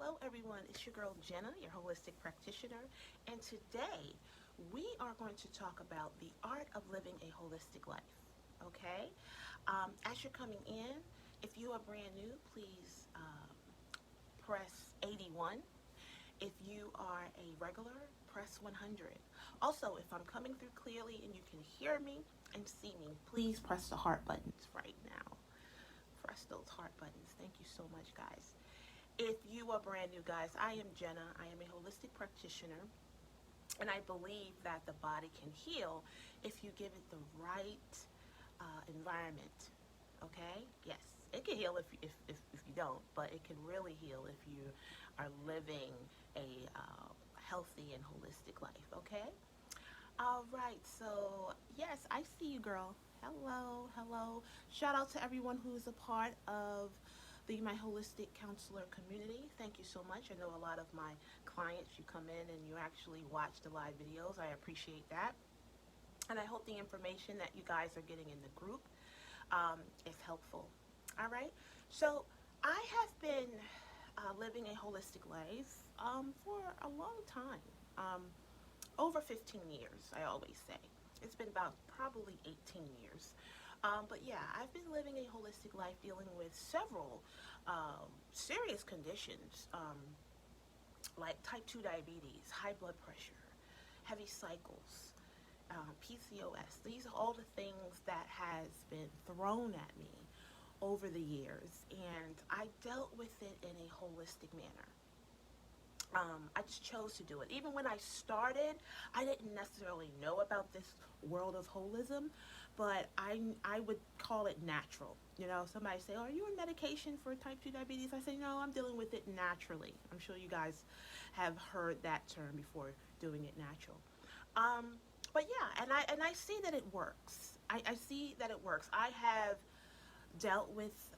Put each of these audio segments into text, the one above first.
Hello, everyone. It's your girl Jenna, your holistic practitioner, and today we are going to talk about the art of living a holistic life. Okay? As you're coming in, if you are brand new, please press 81. If you are a regular, press 100. Also, if I'm coming through clearly and you can hear me and see me, please press the heart buttons right now. Press those heart buttons. Thank you so much, guys. If you are brand new, guys, I am Jenna. I am a holistic practitioner, and I believe that the body can heal if you give it the right environment. Okay? Yes, it can heal if you don't, but it can really heal if you are living a healthy and holistic life. Okay? All right, so yes, I see you, girl. Hello, hello. Shout out to everyone who's a part of the My Holistic Counselor community. Thank you so much. I know a lot of my clients, you come in and you actually watch the live videos. I appreciate that. And I hope the information that you guys are getting in the group is helpful. All right, so I have been living a holistic life for a long time. Over 15 years, I always say. It's been about probably 18 years. But yeah, I've been living a holistic life dealing with several serious conditions like type 2 diabetes, high blood pressure, heavy cycles, PCOS. These are all the things that has been thrown at me over the years, and I dealt with it in a holistic manner. I just chose to do it. Even when I started, I didn't necessarily know about this world of holism, but I would call it natural. You know, somebody say, "Oh, are you on medication for type 2 diabetes?" I say, "No, I'm dealing with it naturally." I'm sure you guys have heard that term before, doing it natural. But yeah, and I see that it works. I see that it works. I have dealt with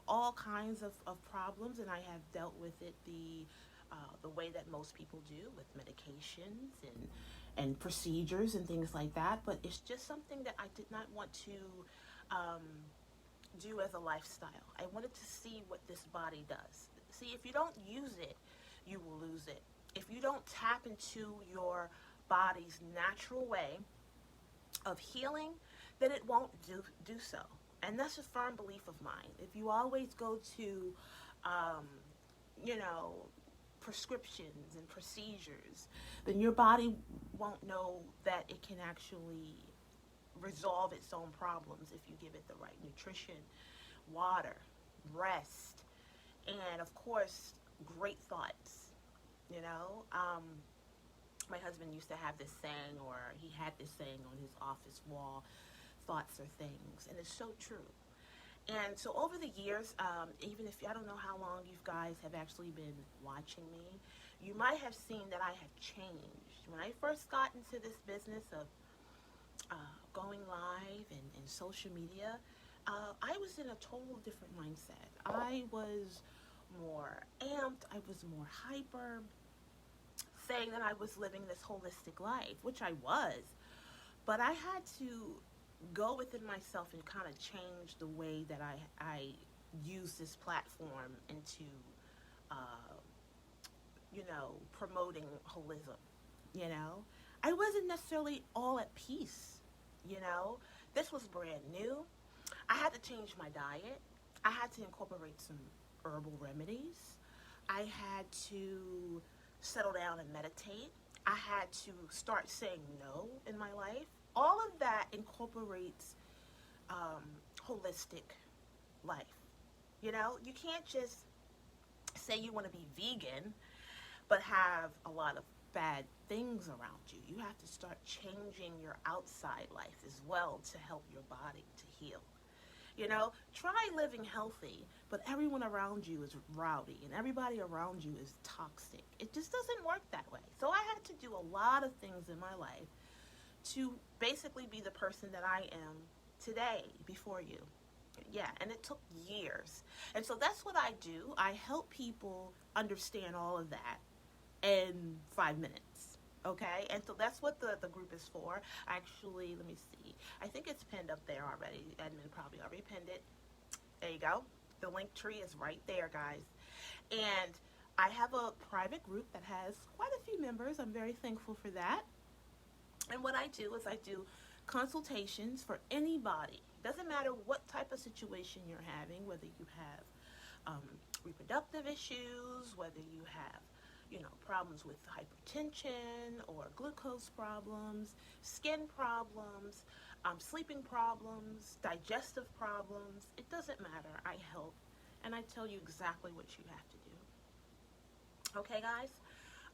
all kinds of problems, and I have dealt with it the way that most people do, with medications and procedures and things like that. But it's just something that I did not want to um, do as a lifestyle. I wanted to see what this body does. See, if you don't use it, you will lose it. If you don't tap into your body's natural way of healing, then it won't do so. And that's a firm belief of mine. If you always go to, um, you know, prescriptions and procedures, then your body won't know that it can actually resolve its own problems if you give it the right nutrition, water, rest, and of course, great thoughts. You know, my husband used to have this saying, or he had this saying on his office wall, thoughts are things, and it's so true. And so over the years, even if I don't know how long you guys have actually been watching me, you might have seen that I have changed. When I first got into this business of going live and social media, I was in a total different mindset. I was more amped, I was more hyper, saying that I was living this holistic life, which I was, but I had to go within myself and kind of change the way that I use this platform into, uh, promoting holism. You know, I wasn't necessarily all at peace. You know, this was brand new. I had to change my diet. I had to incorporate some herbal remedies. I had to settle down and meditate. I had to start saying no in my life. All of that incorporates um, holistic life. You know, you can't just say you want to be vegan but have a lot of bad things around you. You have to start changing your outside life as well to help your body to heal. You know, try living healthy, but everyone around you is rowdy and everybody around you is toxic. It just doesn't work that way. So I had to do a lot of things in my life to basically be the person that I am today before you. Yeah, and it took years. And so that's what I do. I help people understand all of that in 5 minutes. Okay, and so that's what the group is for. Actually, let me see. I think it's pinned up there already. Admin probably already pinned it. There you go. The link tree is right there, guys. And I have a private group that has quite a few members. I'm very thankful for that. And what I do is I do consultations for anybody. Doesn't matter what type of situation you're having, whether you have reproductive issues, whether you have, problems with hypertension or glucose problems, skin problems, sleeping problems, digestive problems. It doesn't matter. I help, and I tell you exactly what you have to do. Okay, guys?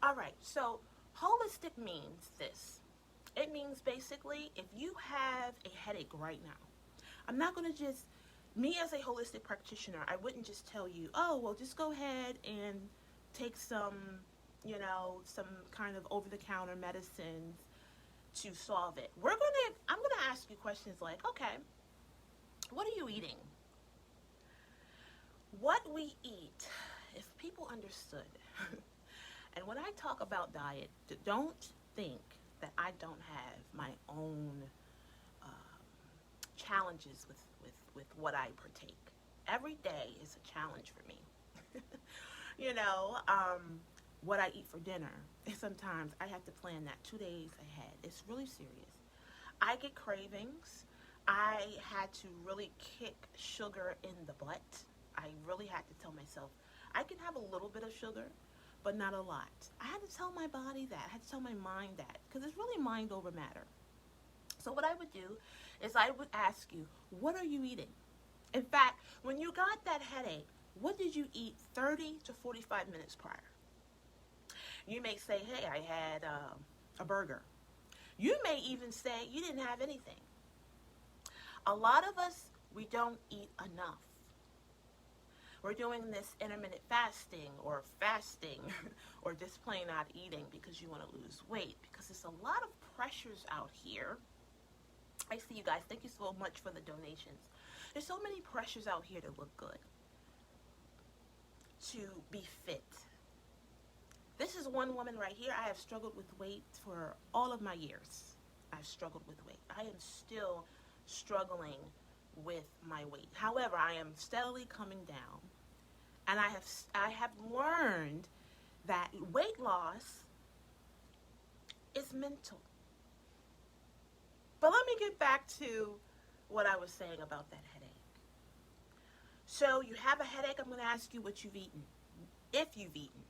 All right, so holistic means this. It means basically if you have a headache right now, I'm not going to just, me as a holistic practitioner, I wouldn't just tell you, oh, well, just go ahead and take some, some kind of over-the-counter medicines to solve it. I'm going to ask you questions like, okay, what are you eating? What we eat, if people understood, and when I talk about diet, don't think that I don't have my own challenges with what I partake. Every day is a challenge for me. What I eat for dinner. Sometimes I have to plan that 2 days ahead. It's really serious. I get cravings. I had to really kick sugar in the butt. I really had to tell myself, I can have a little bit of sugar, but not a lot. I had to tell my body that. I had to tell my mind that, because it's really mind over matter. So what I would do is I would ask you, what are you eating? In fact, when you got that headache, what did you eat 30 to 45 minutes prior? You may say, hey, I had a burger. You may even say you didn't have anything. A lot of us, we don't eat enough. We're doing this intermittent fasting or or just plain not eating because you want to lose weight, because there's a lot of pressures out here. I see you guys. Thank you so much for the donations. There's so many pressures out here to look good, to be fit. This is one woman right here. I have struggled with weight for all of my years. I've struggled with weight. I am still struggling with my weight. However, I am steadily coming down, and I have learned that weight loss is mental. But let me get back to what I was saying about that headache. So you have a headache. I'm going to ask you what you've eaten, if you've eaten.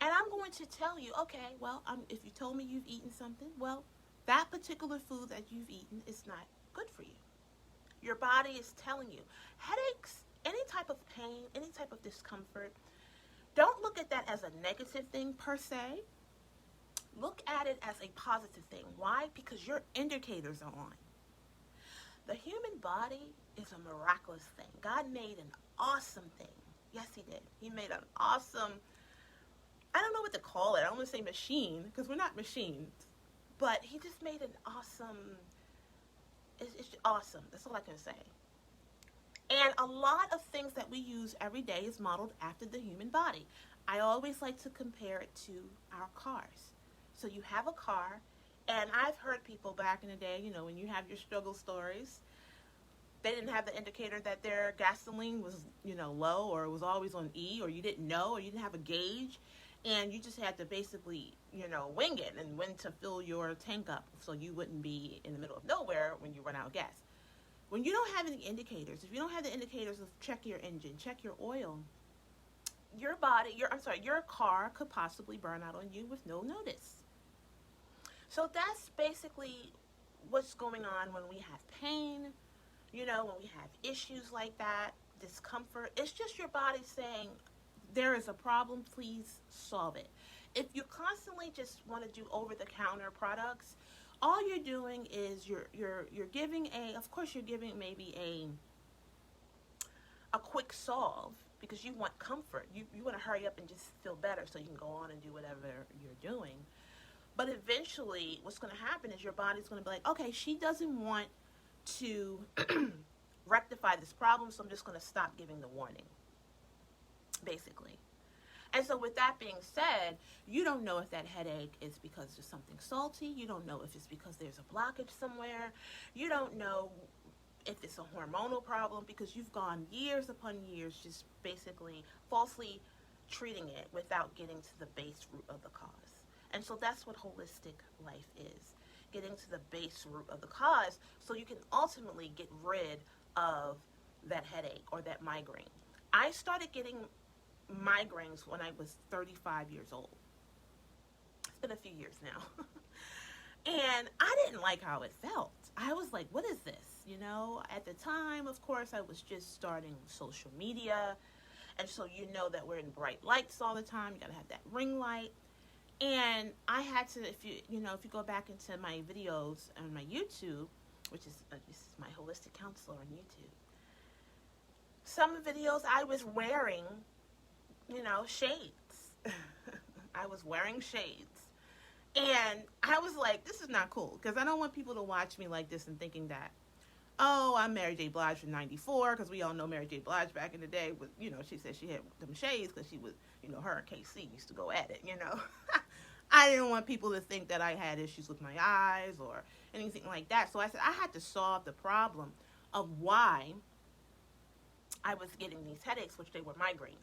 And I'm going to tell you, okay, well, if you told me you've eaten something, well, that particular food that you've eaten is not good for you. Your body is telling you. Headaches, any type of pain, any type of discomfort, don't look at that as a negative thing per se. Look at it as a positive thing. Why? Because your indicators are on. The human body is a miraculous thing. God made an awesome thing. Yes, he did. He made an awesome, I don't know what to call it. I don't want to say machine, because we're not machines. But he just made an awesome, it's awesome. That's all I can say. And a lot of things that we use every day is modeled after the human body. I always like to compare it to our cars. So you have a car, and I've heard people back in the day, when you have your struggle stories, they didn't have the indicator that their gasoline was, low, or it was always on E, or you didn't know, or you didn't have a gauge, and you just had to basically, wing it and when to fill your tank up so you wouldn't be in the middle of nowhere when you run out of gas. When you don't have any indicators, if you don't have the indicators of check your engine, check your oil, your car could possibly burn out on you with no notice. So that's basically what's going on when we have pain, when we have issues like that, discomfort. It's just your body saying, there is a problem, please solve it. If you constantly just want to do over-the-counter products, all you're doing is you're giving of course you're giving maybe a quick solve, because you want comfort. You want to hurry up and just feel better so you can go on and do whatever you're doing. But eventually, what's going to happen is your body's going to be like, okay, she doesn't want to rectify this problem, so I'm just going to stop giving the warning, basically. And so with that being said, you don't know if that headache is because there's something salty. You don't know if it's because there's a blockage somewhere. You don't know if it's a hormonal problem, because you've gone years upon years just basically falsely treating it without getting to the base root of the cause. And so that's what holistic life is, getting to the base root of the cause so you can ultimately get rid of that headache or that migraine. I started getting migraines when I was 35 years old. It's been a few years now. And I didn't like how it felt. I was like, what is this? At the time, of course, I was just starting social media. And so that we're in bright lights all the time. You got to have that ring light. And I had to, if you go back into my videos on my YouTube, which is this is my holistic counselor on YouTube. Some videos I was wearing, shades. I was wearing shades. And I was like, this is not cool, because I don't want people to watch me like this and thinking that, oh, I'm Mary J. Blige from 94, because we all know Mary J. Blige back in the day was, she said she had them shades because she was, her and KC used to go at it, I didn't want people to think that I had issues with my eyes or anything like that. So I said I had to solve the problem of why I was getting these headaches, which they were migraines.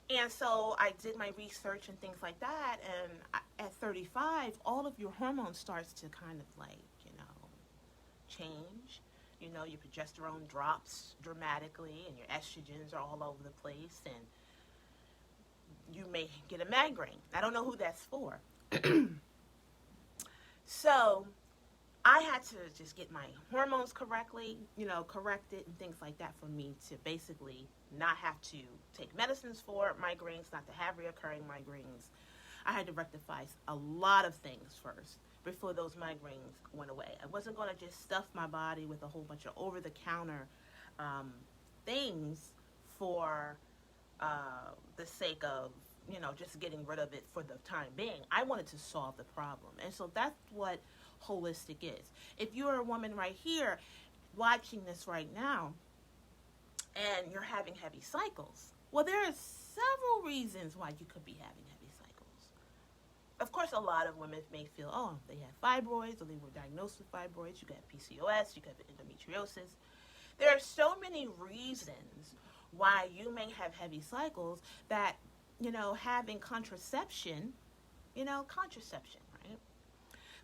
And so I did my research and things like that. And at 35, all of your hormones starts to kind of change. Your progesterone drops dramatically and your estrogens are all over the place. And you may get a migraine. I don't know who that's for. So I had to just get my hormones corrected and things like that for me to basically not have to take medicines for migraines, not to have reoccurring migraines. I had to rectify a lot of things first before those migraines went away. I wasn't going to just stuff my body with a whole bunch of over-the-counter things for the sake of, just getting rid of it for the time being. I wanted to solve the problem. And so that's what holistic is. If you're a woman right here watching this right now and you're having heavy cycles, well, there are several reasons why you could be having heavy cycles. Of course, a lot of women may feel, oh, they have fibroids or they were diagnosed with fibroids. You could have PCOS, you could have endometriosis. There are so many reasons why you may have heavy cycles that, having contraception, right?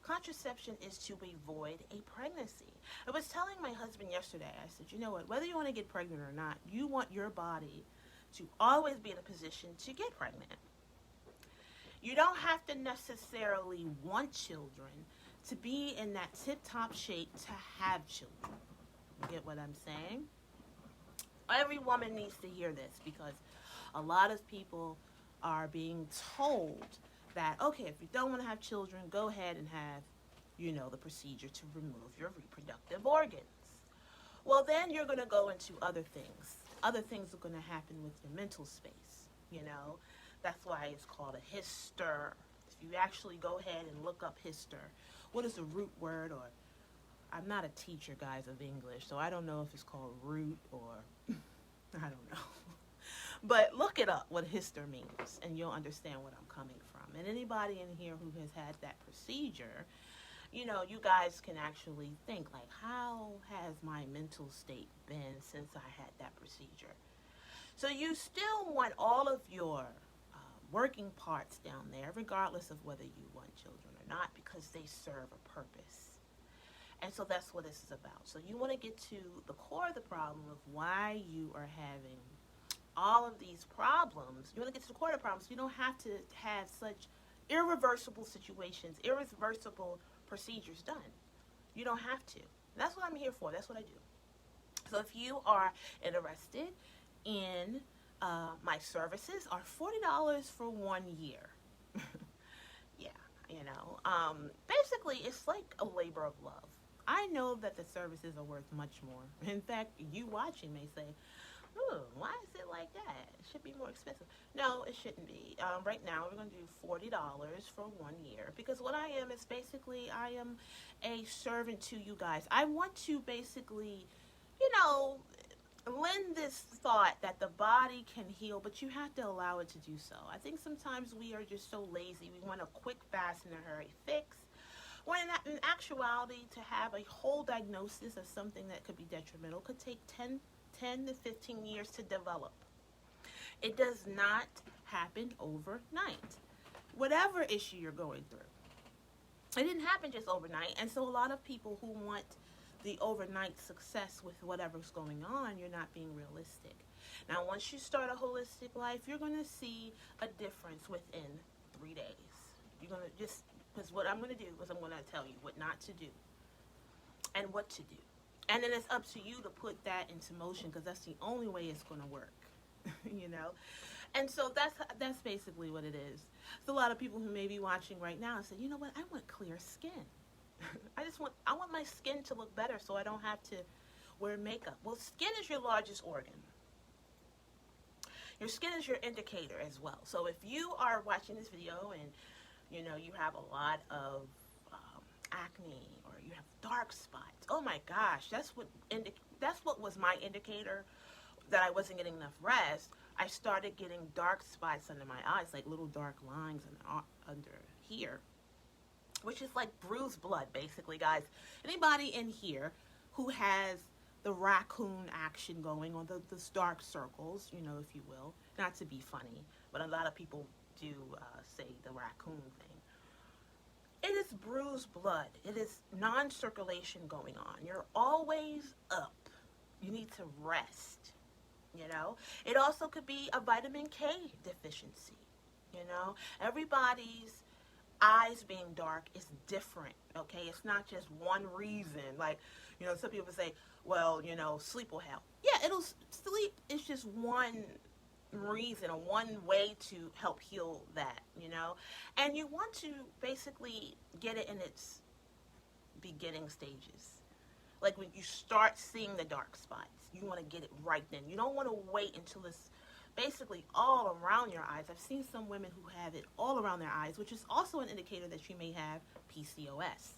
Contraception is to avoid a pregnancy. I was telling my husband yesterday, I said, whether you want to get pregnant or not, you want your body to always be in a position to get pregnant. You don't have to necessarily want children to be in that tip-top shape to have children. You get what I'm saying? Every woman needs to hear this, because a lot of people are being told that, okay, if you don't want to have children, go ahead and have, the procedure to remove your reproductive organs. Well, then you're going to go into other things. Other things are going to happen with your mental space, That's why it's called a hyster. If you actually go ahead and look up hyster, what is the root word? Or I'm not a teacher, guys, of English, so I don't know if it's called root or I don't know. But look it up, what hyster means, and you'll understand what I'm coming from. And anybody in here who has had that procedure, you guys can actually think, like, how has my mental state been since I had that procedure? So you still want all of your working parts down there, regardless of whether you want children or not, because they serve a purpose. And so that's what this is about. So you want to get to the core of the problem of why you are having all of these problems. You want to get to the core of the problems. You don't have to have such irreversible situations, irreversible procedures done. You don't have to. That's what I'm here for. That's what I do. So if you are interested in my services, are $40 for 1 year. Yeah, basically it's like a labor of love. I know that the services are worth much more. In fact, you watching may say, ooh, why is it like that? It should be more expensive. No, it shouldn't be. Right now, we're going to do $40 for 1 year. Because what I am is basically, I am a servant to you guys. I want to basically, lend this thought that the body can heal, but you have to allow it to do so. I think sometimes we are just so lazy. We want a quick, fast, and a hurry fix. When in actuality, to have a whole diagnosis of something that could be detrimental could take 10 to 15 years to develop. It does not happen overnight. Whatever issue you're going through, it didn't happen just overnight. And so a lot of people who want the overnight success with whatever's going on, you're not being realistic. Now, once you start a holistic life, you're going to see a difference within 3 days. You're going to just, because what I'm going to do is I'm going to tell you what not to do and what to do. And then it's up to you to put that into motion, because that's the only way it's going to work, you know? And so that's basically what it is. There's a lot of people who may be watching right now and say, you know what, I want clear skin. I want my skin to look better so I don't have to wear makeup. Well, skin is your largest organ. Your skin is your indicator as well. So if you are watching this video and, you know, you have a lot of acne or you have dark spots, oh my gosh, that's what was my indicator that I wasn't getting enough rest. I started getting dark spots under my eyes, like little dark lines under here, which is like bruised blood, basically, guys. Anybody in here who has the raccoon action going on, the dark circles, you know, if you will, not to be funny, but a lot of people do say the raccoon thing. It is bruised blood. It is non-circulation going on. You're always up. You need to rest, you know. It also could be a vitamin K deficiency, you know. Everybody's eyes being dark is different, okay? It's not just one reason. Like, you know, some people say, well, you know, sleep will help. Yeah, sleep is just one reason or one way to help heal that, you know? And you want to basically get it in its beginning stages. Like when you start seeing the dark spots, you want to get it right then. You don't want to wait until it's basically all around your eyes. I've seen some women who have it all around their eyes, which is also an indicator that you may have PCOS.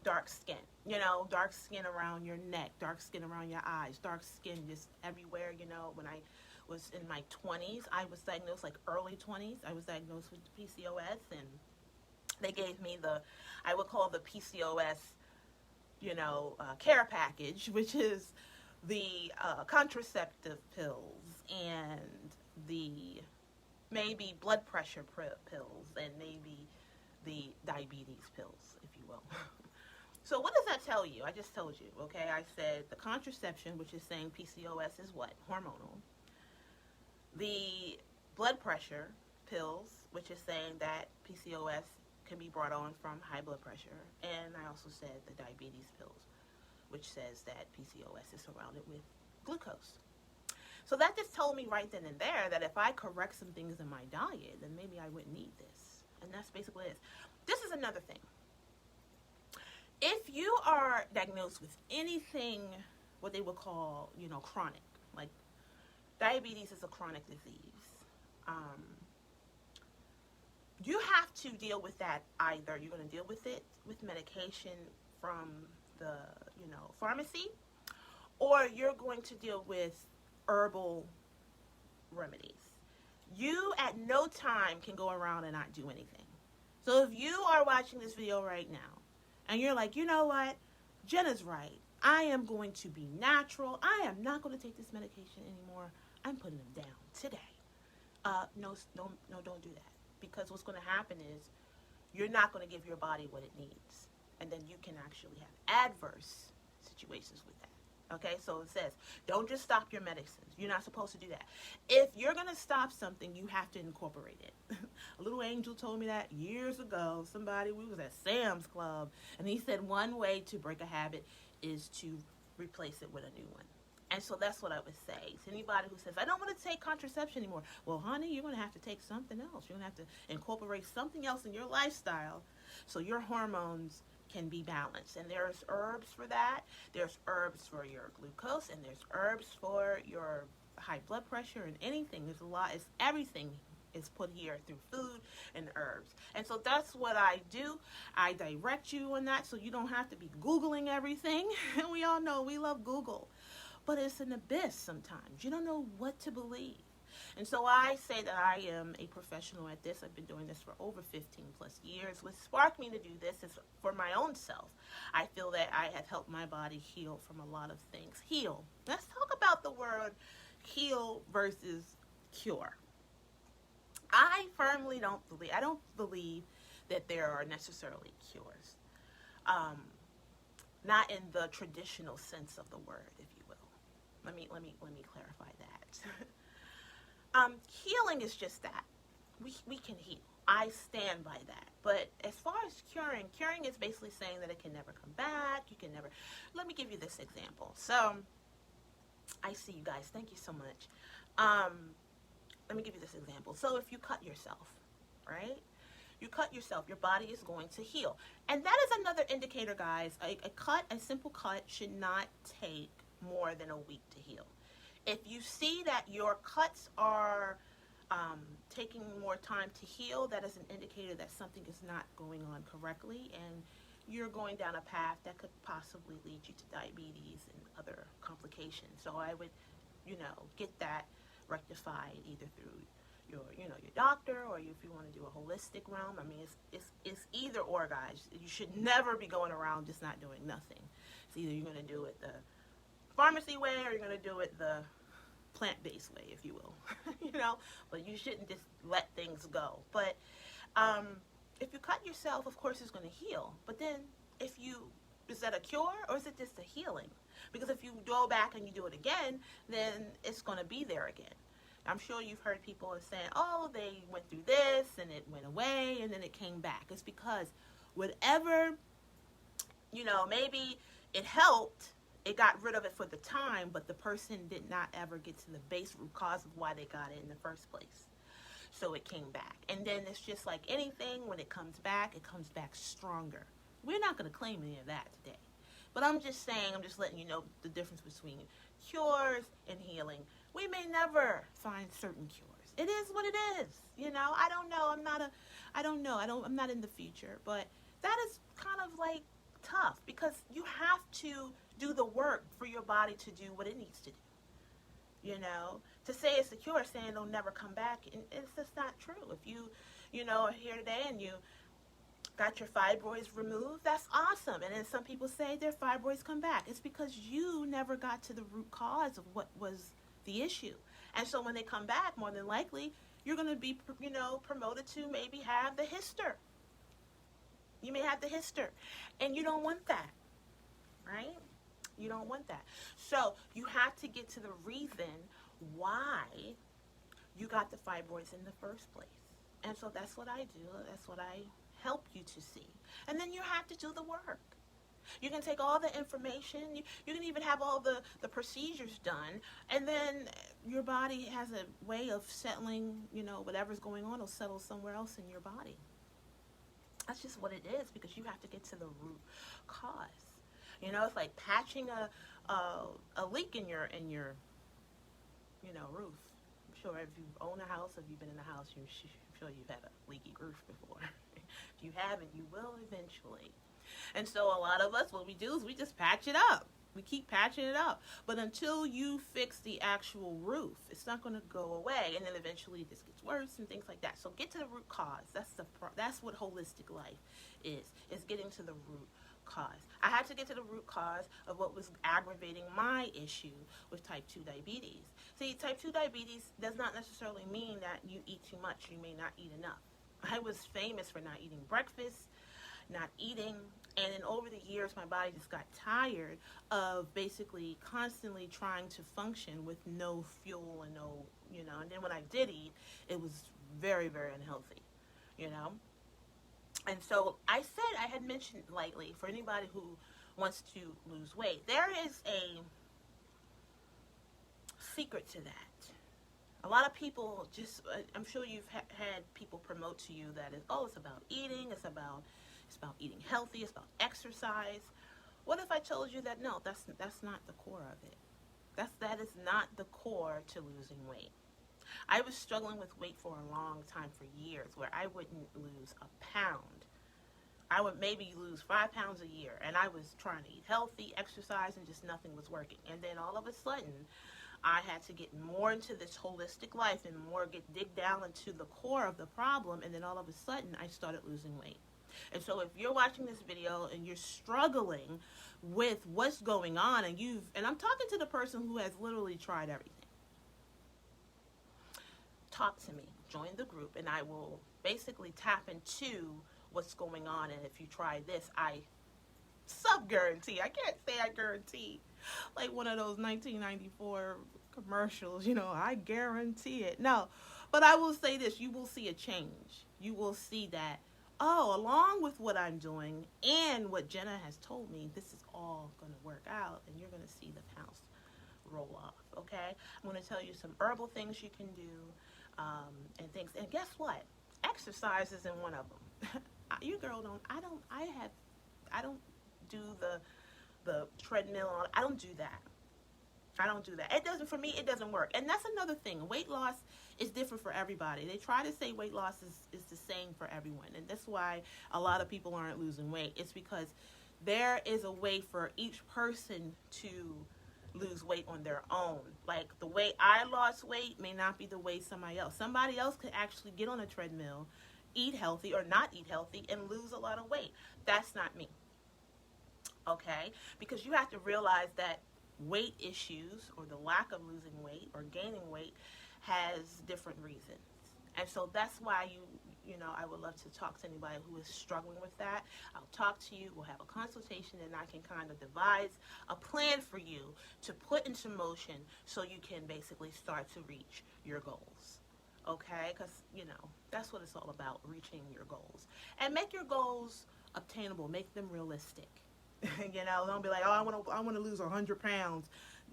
Dark skin, you know, dark skin around your neck, dark skin around your eyes, dark skin just everywhere, you know. When I was in my 20s, I was diagnosed, like early 20s, I was diagnosed with PCOS, and they gave me I would call the PCOS, you know, care package, which is the contraceptive pills and the maybe blood pressure pills and maybe the diabetes pills, if you will. So what does that tell you? I just told you, okay? I said the contraception, which is saying PCOS is what? Hormonal. The blood pressure pills, which is saying that PCOS can be brought on from high blood pressure. And I also said the diabetes pills, which says that PCOS is surrounded with glucose. So that just told me right then and there that if I correct some things in my diet, then maybe I wouldn't need this. And that's basically it. This is another thing. If you are diagnosed with anything, what they would call, you know, chronic, like diabetes is a chronic disease, you have to deal with that. Either you're going to deal with it with medication from the, you know, pharmacy, or you're going to deal with herbal remedies. You at no time can go around and not do anything. So if you are watching this video right now and you're like, you know what, Jenna's right, I am going to be natural, I am not going to take this medication anymore, I'm putting them down today. No, don't do that. Because what's going to happen is you're not going to give your body what it needs. And then you can actually have adverse situations with that. Okay, so it says, don't just stop your medicines. You're not supposed to do that. If you're going to stop something, you have to incorporate it. A little angel told me that years ago. We was at Sam's Club, and he said one way to break a habit is to replace it with a new one. And so that's what I would say to anybody who says, I don't want to take contraception anymore. Well, honey, you're going to have to take something else. You're going to have to incorporate something else in your lifestyle so your hormones can be balanced. And there's herbs for that. There's herbs for your glucose, and there's herbs for your high blood pressure and anything. There's a lot. It's everything is put here through food and herbs. And so that's what I do. I direct you on that so you don't have to be Googling everything. And we all know we love Google. But it's an abyss sometimes. You don't know what to believe. And so I say that I am a professional at this. I've been doing this for over 15 plus years. What sparked me to do this is for my own self. I feel that I have helped my body heal from a lot of things. Heal. Let's talk about the word heal versus cure. I don't believe that there are necessarily cures. Um, Not in the traditional sense of the word, if you will. Let me clarify that. Healing is just that. We can heal. I stand by that. But as far as curing is basically saying that it can never come back. You can never. Let me give you this example. So, I see you guys. Thank you so much. Let me give you this example. So, if you cut yourself, right? You cut yourself, your body is going to heal. And that is another indicator, guys. A simple cut, should not take more than a week to heal. If you see that your cuts are taking more time to heal, that is an indicator that something is not going on correctly, and you're going down a path that could possibly lead you to diabetes and other complications. So I would, get that rectified either through your doctor, or if you want to do a holistic realm. I mean, it's either or, guys. You should never be going around just not doing nothing. It's either you're going to do it the pharmacy way, or you're going to do it the plant-based way, if you will. But you shouldn't just let things go. But if you cut yourself, of course it's going to heal. But then is that a cure, or is it just a healing? Because if you go back and you do it again, then it's going to be there again. I'm sure you've heard people saying, oh, they went through this and it went away and then it came back. It's because whatever, maybe it helped, it got rid of it for the time, but the person did not ever get to the base root cause of why they got it in the first place. So it came back. And then it's just like anything, when it comes back stronger. We're not going to claim any of that today. But I'm just letting you know the difference between cures and healing. We may never find certain cures. It is what it is. I don't know. I'm not in the future, but that is kind of like tough, because you have to do the work for your body to do what it needs to do. To say it's a cure, saying it'll never come back, it's just not true. If you are here today and you got your fibroids removed, that's awesome. And then some people say their fibroids come back. It's because you never got to the root cause of what was the issue. And so when they come back, more than likely, you're going to be, promoted to maybe have the hister. You may have the hister. And you don't want that, right? You don't want that. So you have to get to the reason why you got the fibroids in the first place. And so that's what I do. That's what I help you to see. And then you have to do the work. You can take all the information, you can even have all the procedures done, and then your body has a way of settling, whatever's going on will settle somewhere else in your body. That's just what it is, because you have to get to the root cause. It's like patching a leak in your roof. I'm sure if you own a house, if you've been in a house, I'm sure you've had a leaky roof before. If you haven't, you will eventually. And so a lot of us, what we do is we just patch it up. We keep patching it up. But until you fix the actual roof, it's not going to go away. And then eventually this gets worse and things like that. So get to the root cause. That's what holistic life is getting to the root cause. I had to get to the root cause of what was aggravating my issue with type 2 diabetes. See, type 2 diabetes does not necessarily mean that you eat too much. You may not eat enough. I was famous for not eating breakfast, not eating, and then over the years my body just got tired of basically constantly trying to function with no fuel and no, and then when I did eat, it was very, very unhealthy, And so I had mentioned lightly, for anybody who wants to lose weight, there is a secret to that. A lot of people I'm sure you've had people promote to you that it's about eating, it's about eating healthy, it's about exercise. What if I told you that no, that's not the core of it. That is not the core to losing weight. I was struggling with weight for a long time, for years, where I wouldn't lose a pound. I would maybe lose 5 pounds a year, and I was trying to eat healthy, exercise, and just nothing was working. And then all of a sudden, I had to get more into this holistic life and dig down into the core of the problem, and then all of a sudden, I started losing weight. And so if you're watching this video and you're struggling with what's going on, and I'm talking to the person who has literally tried everything. talk to me, join the group, and I will basically tap into what's going on. And if you try this, I sub guarantee. I can't say I guarantee like one of those 1994 commercials, I guarantee it. No, but I will say this, you will see a change. You will see that, oh, along with what I'm doing and what Jenna has told me, this is all going to work out, and you're going to see the pounds roll off, okay? I'm going to tell you some herbal things you can do, and things. And guess what? Exercise isn't one of them. You girl I don't do the treadmill. I don't do that. For me, it doesn't work. And that's another thing. Weight loss is different for everybody. They try to say weight loss is the same for everyone. And that's why a lot of people aren't losing weight. It's because there is a way for each person to lose weight on their own. Like the way I lost weight may not be the way somebody else. Somebody else could actually get on a treadmill, eat healthy or not eat healthy, and lose a lot of weight. That's not me. Okay? Because you have to realize that weight issues or the lack of losing weight or gaining weight has different reasons. And so that's why I would love to talk to anybody who is struggling with that. I'll talk to you, we'll have a consultation, and I can kind of devise a plan for you to put into motion so you can basically start to reach your goals. Okay? Because, that's what it's all about, reaching your goals. And make your goals obtainable, make them realistic. Don't be like, oh, I want to lose 100 pounds.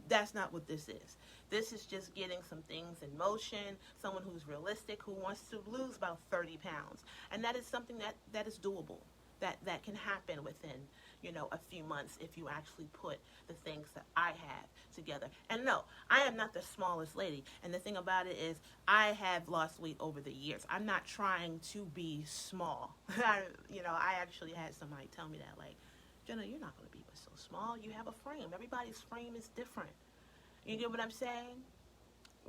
That's not what this is. This is just getting some things in motion, someone who's realistic, who wants to lose about 30 pounds. And that is something that is doable, that can happen within, a few months if you actually put the things that I have together. And no, I am not the smallest lady. And the thing about it is I have lost weight over the years. I'm not trying to be small. I actually had somebody tell me that, like, Jenna, you're not going to be so small. You have a frame. Everybody's frame is different. You get what I'm saying?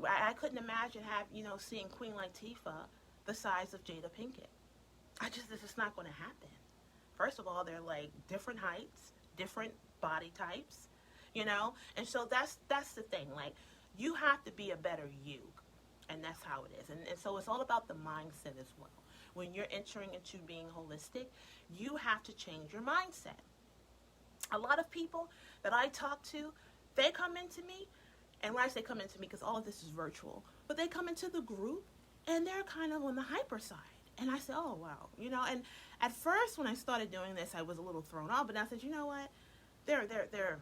I couldn't imagine seeing Queen Latifah the size of Jada Pinkett. This is not going to happen. First of all, they're like different heights, different body types, And so that's the thing. Like, you have to be a better you. And that's how it is. And so it's all about the mindset as well. When you're entering into being holistic, you have to change your mindset. A lot of people that I talk to, they come into me, and when I say come into me, because all of this is virtual, but they come into the group, and they're kind of on the hyper side. And I said, oh, wow. And at first when I started doing this, I was a little thrown off, but I said, you know what? They're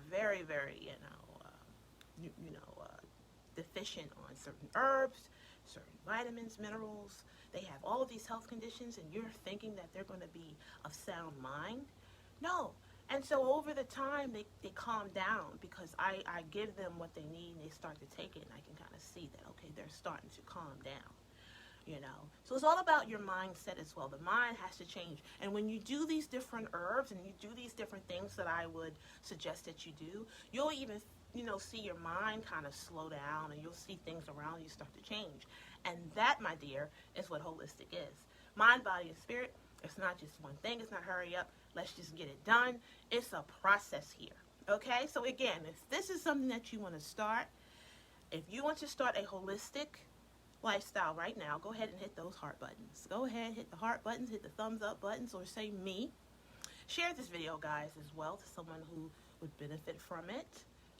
very, very, deficient on certain herbs, certain vitamins, minerals. They have all of these health conditions, and you're thinking that they're going to be of sound mind. No. And so over the time, they calm down because I give them what they need, and they start to take it, and I can kind of see that, okay, they're starting to calm down, So it's all about your mindset as well. The mind has to change. And when you do these different herbs and you do these different things that I would suggest that you do, you'll even, see your mind kind of slow down, and you'll see things around you start to change. And that, my dear, is what holistic is. Mind, body, and spirit. It's not just one thing. It's not hurry up. Let's just get it done. It's a process here. Okay? So again, if this is something that you want to start, if you want to start a holistic lifestyle right now, go ahead and hit those heart buttons. Go ahead, hit the heart buttons, hit the thumbs up buttons, or say me. Share this video, guys, as well to someone who would benefit from it.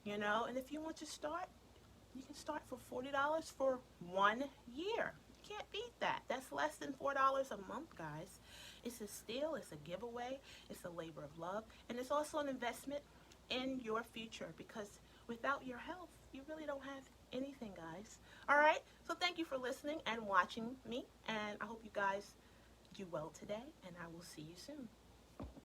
And if you want to start, you can start for $40 for 1 year. You can't beat that. That's less than $4 a month, guys. It's a steal, it's a giveaway, it's a labor of love, and it's also an investment in your future, because without your health, you really don't have anything, guys. All right? So thank you for listening and watching me, and I hope you guys do well today, and I will see you soon.